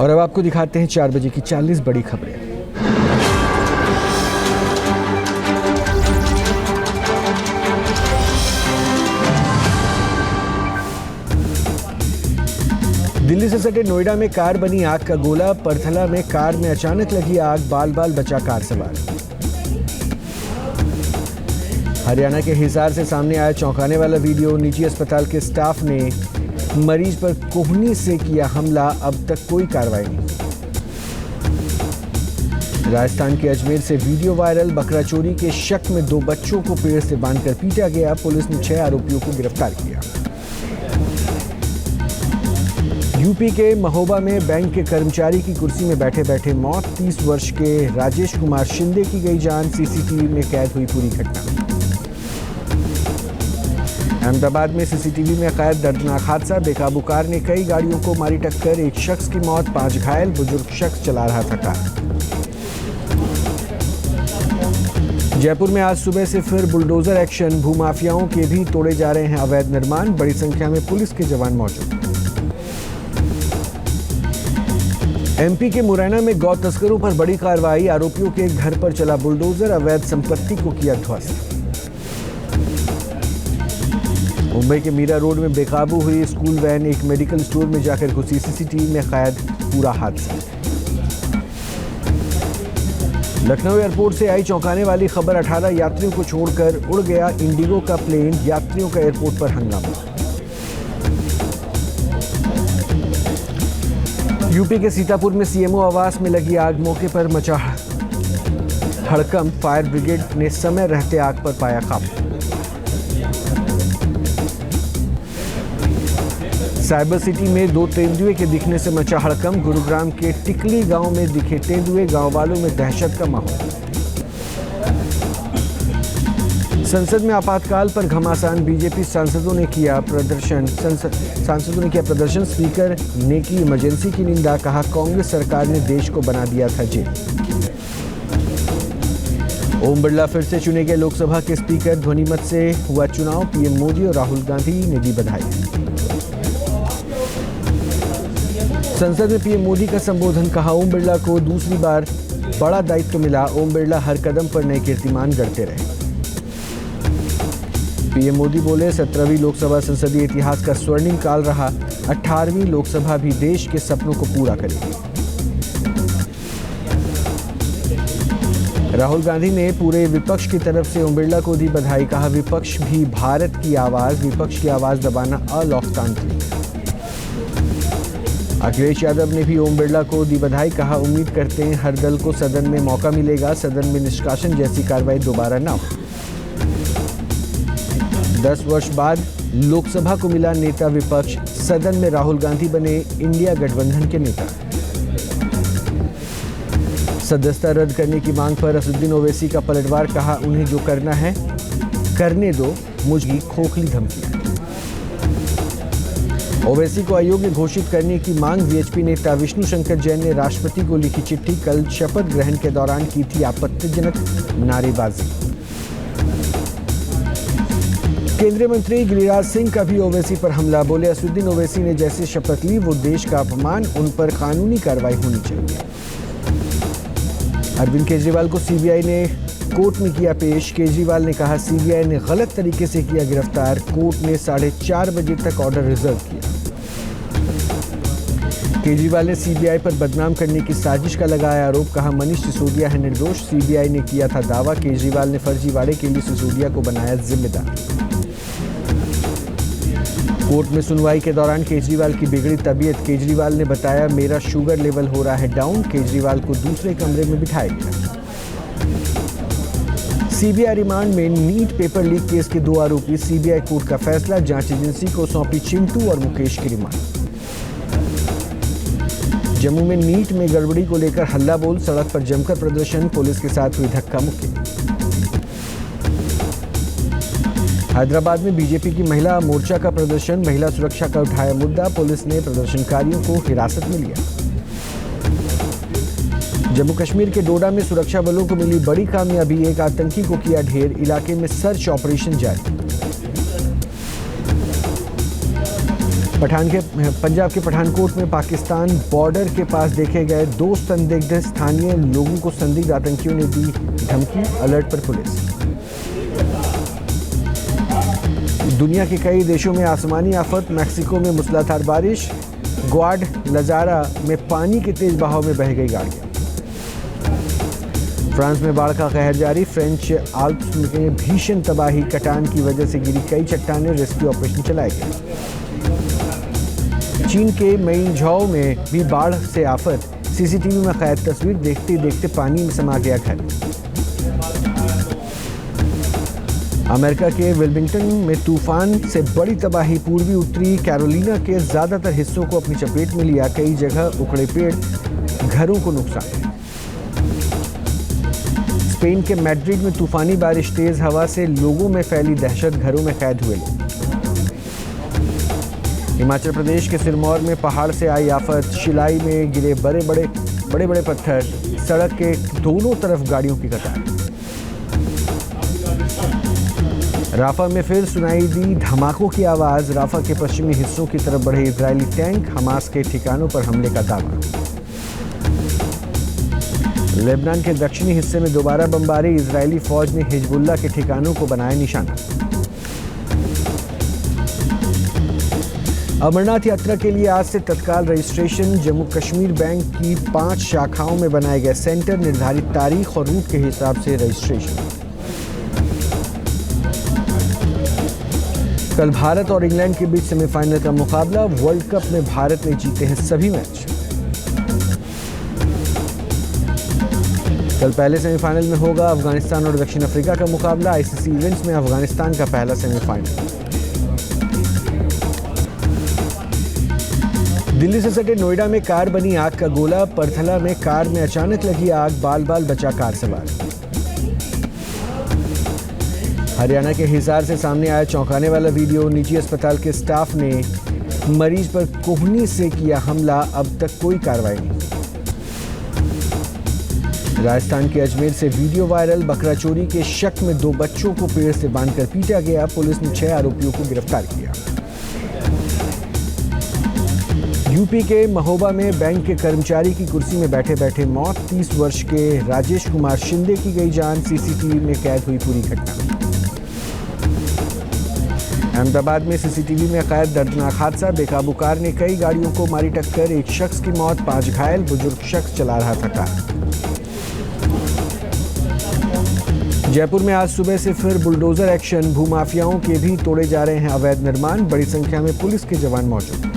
और अब आपको दिखाते हैं 4 बजे की 40 बड़ी खबरें। दिल्ली से सटे नोएडा में कार बनी आग का गोला। परथला में कार में अचानक लगी आग, बाल बाल बचा कार सवार। हरियाणा के हिसार से सामने आया चौंकाने वाला वीडियो। निजी अस्पताल के स्टाफ ने मरीज पर कोहनी से किया हमला, अब तक कोई कार्रवाई नहीं। राजस्थान के अजमेर से वीडियो वायरल। बकरा चोरी के शक में 2 बच्चों को पेड़ से बांधकर पीटा गया। पुलिस ने 6 आरोपियों को गिरफ्तार किया। यूपी के महोबा में बैंक के कर्मचारी की कुर्सी में बैठे बैठे मौत। 30 वर्ष के राजेश कुमार शिंदे की गई जान। सीसीटीवी में कैद हुई पूरी घटना। अहमदाबाद में सीसीटीवी में कैद दर्दनाक हादसा। बेकाबू कार ने कई गाड़ियों को मारी टक्कर। 1 शख्स की मौत, 5 घायल। बुजुर्ग शख्स चला रहा था कार। जयपुर में आज सुबह से फिर बुलडोजर एक्शन। भूमाफियाओं के भी तोड़े जा रहे हैं अवैध निर्माण। बड़ी संख्या में पुलिस के जवान मौजूद। एमपी के मुरैना में गौ तस्करों पर बड़ी कार्रवाई। आरोपियों के घर पर चला बुलडोजर। अवैध संपत्ति को किया ध्वस्त। मुंबई के मीरा रोड में बेकाबू हुई स्कूल वैन। एक मेडिकल स्टोर में जाकर घुसी। सीसीटीवी में कैद पूरा हादसा। लखनऊ एयरपोर्ट से आई चौंकाने वाली खबर। 18 यात्रियों को छोड़कर उड़ गया इंडिगो का प्लेन। यात्रियों का एयरपोर्ट पर हंगामा। यूपी के सीतापुर में सीएमओ आवास में लगी आग। मौके पर मचा हड़कंप। फायर ब्रिगेड ने समय रहते आग पर पाया काबू। साइबर सिटी में 2 तेंदुए के दिखने से मचा हड़कंप। गुरुग्राम के टिकली गांव में दिखे तेंदुए। गांव वालों में दहशत का माहौल। संसद में आपातकाल पर घमासान। बीजेपी सांसदों ने किया प्रदर्शन। स्पीकर ने की इमरजेंसी की निंदा। कहा कांग्रेस सरकार ने देश को बना दिया था जेल। ओम बिरला फिर से चुने गए लोकसभा के स्पीकर। ध्वनिमत से हुआ चुनाव। पीएम मोदी और राहुल गांधी ने दी बधाई। संसद में पीएम मोदी का संबोधन। कहा ओम बिरला को दूसरी बार बड़ा दायित्व मिला। ओम बिरला हर कदम पर नए कीर्तिमान गढ़ते रहे। पीएम मोदी बोले 17वीं लोकसभा संसदीय इतिहास का स्वर्णिम काल रहा। 18वीं लोकसभा भी देश के सपनों को पूरा करेगी। राहुल गांधी ने पूरे विपक्ष की तरफ से ओम बिरला को दी बधाई। कहा विपक्ष भी भारत की आवाज। विपक्ष की आवाज दबाना अलोकतांत्रिक। अखिलेश यादव ने भी ओम बिरला को दी बधाई। कहा उम्मीद करते हैं हर दल को सदन में मौका मिलेगा। सदन में निष्कासन जैसी कार्रवाई दोबारा न हो। 10 वर्ष बाद लोकसभा को मिला नेता विपक्ष। सदन में राहुल गांधी बने इंडिया गठबंधन के नेता। सदस्यता रद्द करने की मांग पर असदुद्दीन ओवैसी का पलटवार। कहा उन्हें जो करना है करने दो, मुझकी खोखली धमकियां। ओवैसी को अयोग्य घोषित करने की मांग। वीएचपी नेता विष्णु शंकर जैन ने राष्ट्रपति को लिखी चिट्ठी। कल शपथ ग्रहण के दौरान की थी आपत्तिजनक नारेबाजी। केंद्रीय मंत्री गिरिराज सिंह का भी ओवैसी पर हमला। बोले असदुद्दीन ओवैसी ने जैसे शपथ ली वो देश का अपमान। उन पर कानूनी कार्रवाई होनी चाहिए। अरविंद केजरीवाल को सीबीआई ने कोर्ट में किया पेश। केजरीवाल ने कहा सीबीआई ने गलत तरीके से किया गिरफ्तार। कोर्ट ने 4:30 बजे तक ऑर्डर रिजर्व किया। केजरीवाल ने सीबीआई पर बदनाम करने की साजिश का लगाया आरोप। कहा मनीष सिसोदिया है निर्दोष। सीबीआई ने किया था दावा। केजरीवाल ने फर्जीवाड़े के लिए सिसोदिया को बनाया जिम्मेदार। कोर्ट में सुनवाई के दौरान केजरीवाल की बिगड़ी तबीयत। केजरीवाल ने बताया मेरा शुगर लेवल हो रहा है डाउन। केजरीवाल को दूसरे कमरे में बिठाया गया। सीबीआई रिमांड में नीट पेपर लीक केस के 2 आरोपी। सीबीआई कोर्ट का फैसला। जांच एजेंसी को सौंपी चिंटू और मुकेश की रिमांड। जम्मू में नीट में गड़बड़ी को लेकर हल्ला बोल। सड़क पर जमकर प्रदर्शन। पुलिस के साथ हुई धक्का मुक्की। हैदराबाद में बीजेपी की महिला मोर्चा का प्रदर्शन। महिला सुरक्षा का उठाया मुद्दा। पुलिस ने प्रदर्शनकारियों को हिरासत में लिया। जम्मू कश्मीर के डोडा में सुरक्षा बलों को मिली बड़ी कामयाबी। एक आतंकी को किया ढेर। इलाके में सर्च ऑपरेशन जारी। पंजाब के पठानकोट में पाकिस्तान बॉर्डर के पास देखे गए 2 संदिग्ध स्थानीय लोगों को संदिग्ध आतंकियों ने दी धमकी, अलर्ट पर पुलिस। दुनिया के कई देशों में आसमानी आफत, मैक्सिको में मूसलाधार बारिश, ग्वाडलजारा में पानी के तेज बहाव में बह गई गाड़ियां। फ्रांस में बाढ़ का कहर जारी, फ्रेंच आल्प्स में भीषण तबाही, कटान की वजह से गिरी कई चट्टानें, रेस्क्यू ऑपरेशन चलाए गए। चीन के मेइझाओ में भी बाढ़ से आफत, सीसीटीवी में कैद तस्वीर, देखते देखते पानी में समा गया घर। अमेरिका के विल्मिंगटन में तूफान से बड़ी तबाही, पूर्वी उत्तरी कैरोलिना के ज्यादातर हिस्सों को अपनी चपेट में लिया, कई जगह उखड़े पेड़, घरों को नुकसान। स्पेन के मैड्रिड में तूफानी बारिश, तेज हवा से लोगों में फैली दहशत, घरों में कैद हुए लोग। हिमाचल प्रदेश के सिरमौर में पहाड़ से आई आफत, शिलाई में गिरे बड़े बड़े पत्थर, सड़क के दोनों तरफ गाड़ियों की कतार। राफा में फिर सुनाई दी धमाकों की आवाज, राफा के पश्चिमी हिस्सों की तरफ बढ़े इजरायली टैंक, हमास के ठिकानों पर हमले का दावा। लेबनान के दक्षिणी हिस्से में दोबारा बमबारी, इजरायली फौज ने हिजबुल्लाह के ठिकानों को बनाया निशाना। अमरनाथ यात्रा के लिए आज से तत्काल रजिस्ट्रेशन, जम्मू कश्मीर बैंक की 5 शाखाओं में बनाए गए सेंटर, निर्धारित तारीख और रूट के हिसाब से रजिस्ट्रेशन। कल भारत और इंग्लैंड के बीच सेमीफाइनल का मुकाबला, वर्ल्ड कप में भारत ने जीते हैं सभी मैच। कल पहले सेमीफाइनल में होगा अफगानिस्तान और दक्षिण अफ्रीका का मुकाबला, आईसीसी इवेंट्स में अफगानिस्तान का पहला सेमीफाइनल। दिल्ली से सटे नोएडा में कार बनी आग का गोला, परथला में कार में अचानक लगी आग, बाल बाल बचा कार सवार। हरियाणा के हिसार से सामने आया चौंकाने वाला वीडियो, निजी अस्पताल के स्टाफ ने मरीज पर कोहनी से किया हमला, अब तक कोई कार्रवाई नहीं। राजस्थान के अजमेर से वीडियो वायरल, बकरा चोरी के शक में 2 बच्चों को पेड़ से बांधकर पीटा गया, पुलिस ने 6 आरोपियों को गिरफ्तार किया। यूपी के महोबा में बैंक के कर्मचारी की कुर्सी में बैठे बैठे मौत, 30 वर्ष के राजेश कुमार शिंदे की गई जान, सीसीटीवी में कैद हुई पूरी घटना। अहमदाबाद में सीसीटीवी में कैद दर्दनाक हादसा, बेकाबू कार ने कई गाड़ियों को मारी टक्कर, 1 शख्स की मौत, 5 घायल, बुजुर्ग शख्स चला रहा था कार। जयपुर में आज सुबह से फिर बुलडोजर एक्शन, भूमाफियाओं के भी तोड़े जा रहे हैं अवैध निर्माण, बड़ी संख्या में पुलिस के जवान मौजूद।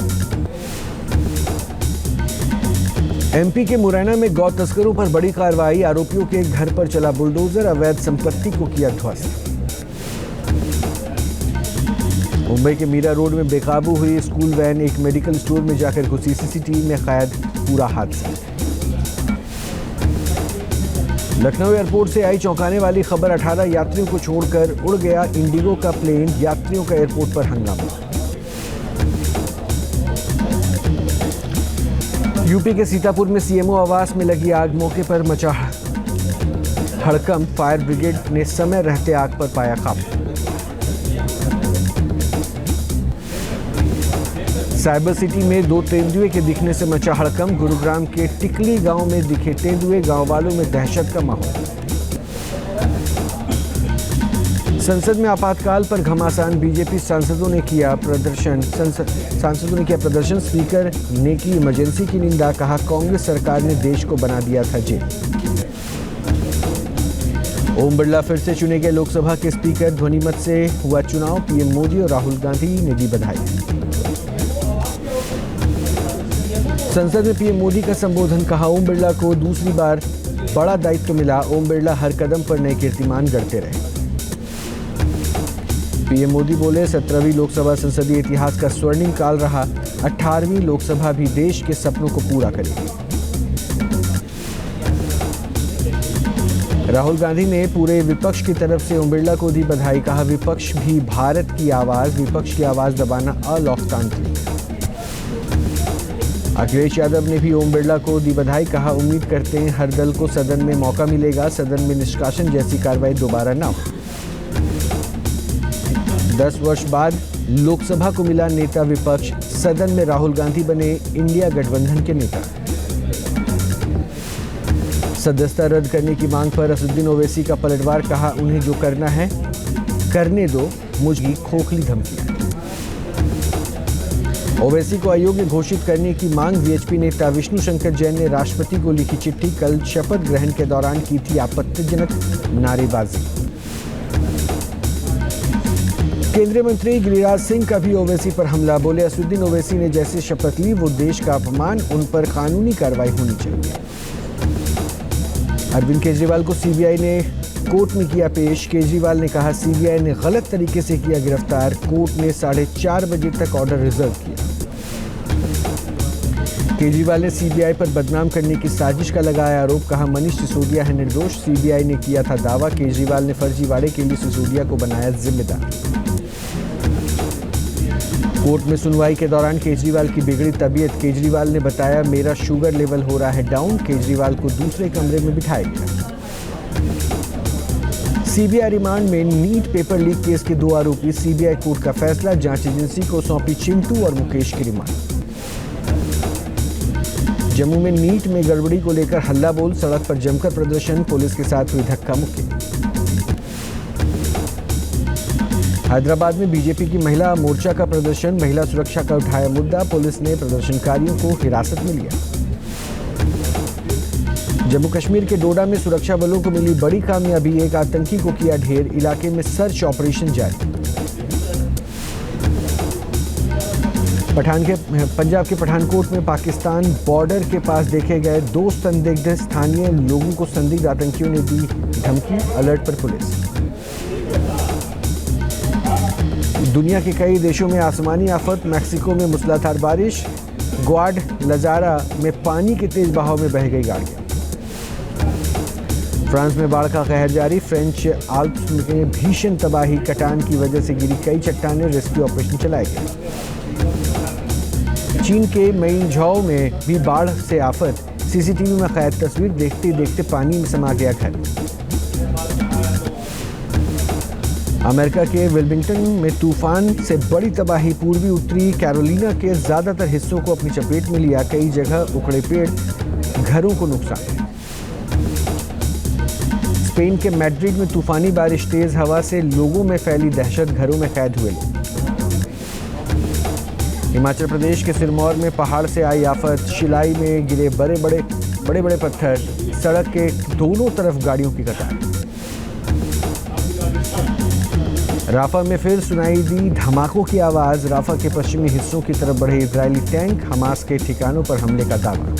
एमपी के मुरैना में गौ तस्करों पर बड़ी कार्रवाई, आरोपियों के घर पर चला बुलडोजर, अवैध संपत्ति को किया ध्वस्त। मुंबई के मीरा रोड में बेकाबू हुई स्कूल वैन, एक मेडिकल स्टोर में जाकर घुसी, सीसीटीवी में कैद पूरा हादसा। लखनऊ एयरपोर्ट से आई चौंकाने वाली खबर, 18 यात्रियों को छोड़कर उड़ गया इंडिगो का प्लेन, यात्रियों का एयरपोर्ट पर हंगामा। यूपी के सीतापुर में सीएमओ आवास में लगी आग, मौके पर मचा हड़कंप, फायर ब्रिगेड ने समय रहते आग पर पाया काबू। साइबर सिटी में 2 तेंदुए के दिखने से मचा हड़कंप, गुरुग्राम के टिकली गांव में दिखे तेंदुए, गांव वालों में दहशत का माहौल। संसद में आपातकाल पर घमासान, बीजेपी सांसदों ने किया प्रदर्शन, स्पीकर ने की इमरजेंसी की निंदा, कहा कांग्रेस सरकार ने देश को बना दिया था जेल। ओम बिरला फिर से चुने गए लोकसभा के स्पीकर, ध्वनिमत से हुआ चुनाव, पीएम मोदी और राहुल गांधी ने दी बधाई। संसद में पीएम मोदी का संबोधन, कहा ओम बिरला को दूसरी बार बड़ा दायित्व मिला, ओम बिरला हर कदम पर नए कीर्तिमान गढ़ते रहे। पीएम मोदी बोले 17वीं लोकसभा संसदीय इतिहास का स्वर्णिम काल रहा, 18वीं लोकसभा भी देश के सपनों को पूरा करेगी। राहुल गांधी ने पूरे विपक्ष की तरफ से ओम बिरला को दी बधाई, कहा विपक्ष भी भारत की आवाज, विपक्ष की आवाज दबाना अलोकतांत्रिक। अखिलेश यादव ने भी ओम बिरला को दी बधाई, कहा उम्मीद करते हैं हर दल को सदन में मौका मिलेगा, सदन में निष्कासन जैसी कार्रवाई दोबारा न हो। 10 वर्ष बाद लोकसभा को मिला नेता विपक्ष, सदन में राहुल गांधी बने इंडिया गठबंधन के नेता। सदस्यता रद्द करने की मांग पर असदुद्दीन ओवैसी का पलटवार, कहा उन्हें जो करना है करने दो, मुझकी खोखली धमकियां। ओवैसी को अयोग्य घोषित करने की मांग, वीएचपी नेता विष्णु शंकर जैन ने राष्ट्रपति को लिखी चिट्ठी। कल शपथ ग्रहण के दौरान की थी आपत्तिजनक नारेबाजी। केंद्रीय मंत्री गिरिराज सिंह का भी ओवैसी पर हमला, बोले असदुद्दीन ओवैसी ने जैसे शपथ ली वो देश का अपमान, उन पर कानूनी कार्रवाई होनी चाहिए। अरविंद केजरीवाल को सीबीआई ने कोर्ट में किया पेश। केजरीवाल ने कहा सीबीआई ने गलत तरीके से किया गिरफ्तार। कोर्ट ने 4:30 बजे तक ऑर्डर रिजर्व किया। केजरीवाल ने सीबीआई पर बदनाम करने की साजिश का लगाया आरोप, कहा मनीष सिसोदिया है निर्दोष। सीबीआई ने किया था दावा। केजरीवाल ने फर्जीवाड़े के लिए सिसोदिया को बनाया जिम्मेदार। कोर्ट में सुनवाई के दौरान केजरीवाल की बिगड़ी तबीयत। केजरीवाल ने बताया मेरा शुगर लेवल हो रहा है डाउन। केजरीवाल को दूसरे कमरे में बिठाया गया। सीबीआई रिमांड में नीट पेपर लीक केस के 2 आरोपी। सीबीआई कोर्ट का फैसला, जांच एजेंसी को सौंपी चिंटू और मुकेश की रिमांड। जम्मू में नीट में गड़बड़ी को लेकर हल्ला बोल, सड़क पर जमकर प्रदर्शन, पुलिस के साथ हुई धक्का मुक्की। हैदराबाद में बीजेपी की महिला मोर्चा का प्रदर्शन, महिला सुरक्षा का उठाया मुद्दा, पुलिस ने प्रदर्शनकारियों को हिरासत में लिया। जम्मू कश्मीर के डोडा में सुरक्षा बलों को मिली बड़ी कामयाबी, एक आतंकी को किया ढेर, इलाके में सर्च ऑपरेशन जारी। पंजाब के पठानकोट में पाकिस्तान बॉर्डर के पास देखे गए 2 संदिग्ध, स्थानीय लोगों को संदिग्ध आतंकियों ने दी धमकी, अलर्ट पर पुलिस। दुनिया के कई देशों में आसमानी आफत, मैक्सिको में मूसलाधार बारिश, ग्वाडलजारा में पानी के तेज बहाव में बह गई गाड़ियां। फ्रांस में बाढ़ का कहर जारी, फ्रेंच आल्प्स में भीषण तबाही, कटान की वजह से गिरी कई चट्टानें, रेस्क्यू ऑपरेशन चलाए गए। चीन के मेइनझाओ में भी बाढ़ से आफत, सीसीटीवी में कैद तस्वीर, देखते देखते पानी में समा गया घर। अमेरिका के विल्मिंगटन में तूफान से बड़ी तबाही, पूर्वी उत्तरी कैरोलिना के ज्यादातर हिस्सों को अपनी चपेट में लिया, कई जगह उखड़े पेड़, घरों को नुकसान। स्पेन के मैड्रिड में तूफानी बारिश, तेज हवा से लोगों में फैली दहशत, घरों में कैद हुए लोग। हिमाचल प्रदेश के सिरमौर में पहाड़ से आई आफत, शिलाई में गिरे बड़े बड़े पत्थर, सड़क के दोनों तरफ गाड़ियों की कतार। राफा में फिर सुनाई दी धमाकों की आवाज, राफा के पश्चिमी हिस्सों की तरफ बढ़े इजरायली टैंक, हमास के ठिकानों पर हमले का दावा।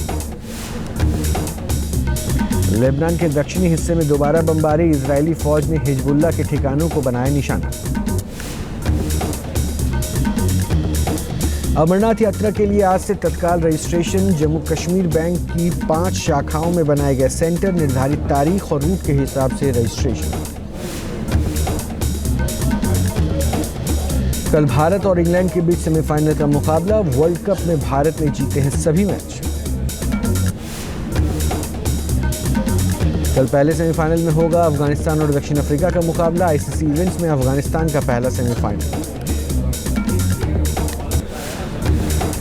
लेबनान के दक्षिणी हिस्से में दोबारा बमबारी, इजरायली फौज ने हिजबुल्लाह के ठिकानों को बनाया निशाना। अमरनाथ यात्रा के लिए आज से तत्काल रजिस्ट्रेशन, जम्मू कश्मीर बैंक की 5 शाखाओं में बनाए गए सेंटर, निर्धारित तारीख और रूट के हिसाब से रजिस्ट्रेशन। कल भारत और इंग्लैंड के बीच सेमीफाइनल का मुकाबला, वर्ल्ड कप में भारत ने जीते हैं सभी मैच। कल पहले सेमीफाइनल में होगा अफगानिस्तान और दक्षिण अफ्रीका का मुकाबला, आईसीसी इवेंट्स में अफगानिस्तान का पहला सेमीफाइनल।